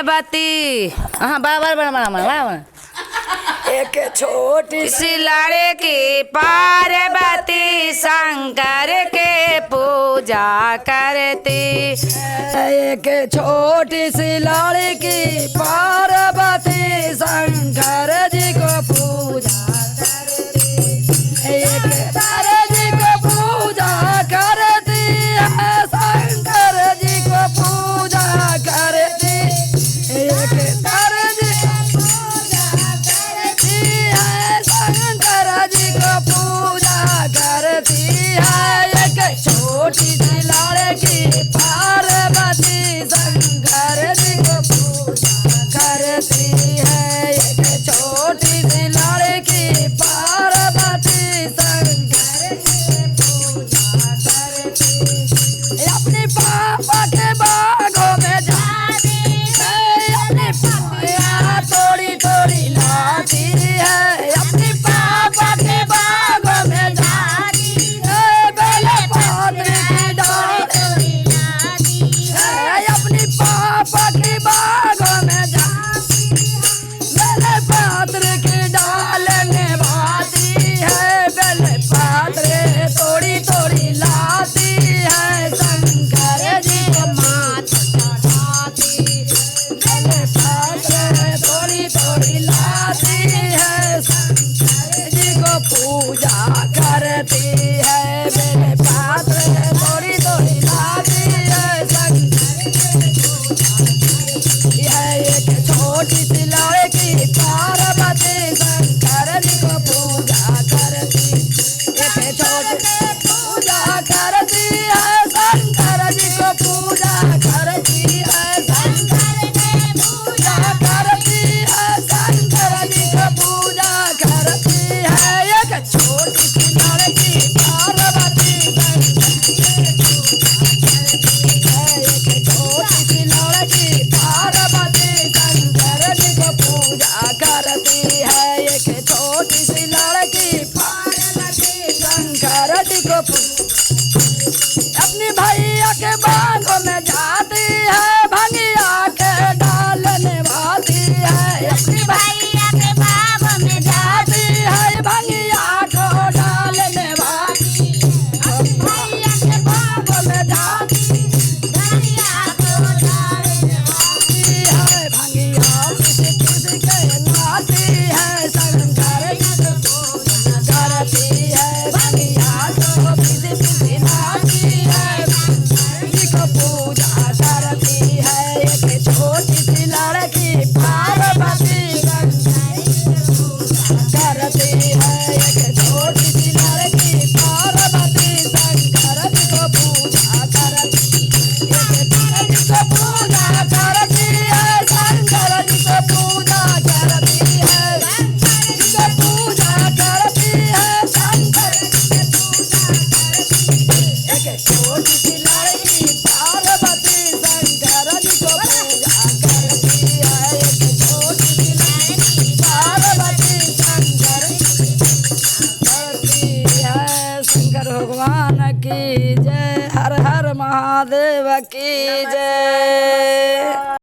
पार्वती। हाँ बाबर बना बना एक छोटी सी लड़की पार्वती शंकर के पूजा करती। एक छोटी सी लड़की पार्वती शंकर जी को पूजा करती। एक तारे जी को पूजा करती है, शंकर जी को पूजा करती। एक तारे जी को पूजा करती है, शंकर जी को पूजा करती है। एक छोटी सी लड़की पार्वती शंकर जी को पूजा करती है। एक छोटी सी लड़की पार्वती शंकर जी को पूजा करती। अपने पापा के बागों में जाती है, अपने पापा थोड़ी थोड़ी लाती है। अपने पापा के बागों में जाती है, बेले पात्र की डाली है। अपने पापा के बागों में जाती है, बेले पात्र की डाल निभाती है। बेले पात्र थोड़ी थोड़ी लाती है, शंकर जी को माथ चढ़ाती। बेले पात्र थोड़ी थोड़ी लाती है, शंकर जी को पूजा करती है। बेले पात्र थोड़ी थोड़ी लाती है, शंकर जी को पूजा करती है। एक छोटी सी लड़की पार्वती शंकर जी को पूजा करती। एक छोटी पूजा करती है, शंकर जी को पूजा करती है। शंकर जी पूजा करती है, शंकर जी को पूजा करती है। एक छोटी सी लड़की पार्वती शंकर जी को पूजा करती है। एक छोटी सी लड़की पार्वती शंकर जी को पूजा करती है। एक छोटी सी लड़की पार्वती शंकर जी को अपने भैया के बागों में जाती है, भंगिया के डाल निभाती है। अपने भैया के बागों में जाती है, भंगिया को डाल निभाती है। भैया के बागों में जाती, भंगिया को डाल निभाती है। भंगिया किसी किसी के लाती है, शंकर जी को पूजा करती है। भंगिया को किसी किसी लाती है, शंकर जी को पूजा करती है। एक छोटी सी लड़की पार्वती शंकर जी को पूजा करती है। एक छोटी सी लड़की पार्वती शंकर जी को पूजा करती। एक तारे जी को पूजा करती है, शंकर जी को पूजा करती है। शंकर जी को पूजा करती है, शंकर जी को पूजा करती। एक छोटी सी लड़की पार्वती शंकर जी को पूजा करती है। एक छोटी सी लड़की पार्वती शंकर जी को करती है। शंकर भगवान की जय, हर हर महादेव की जय।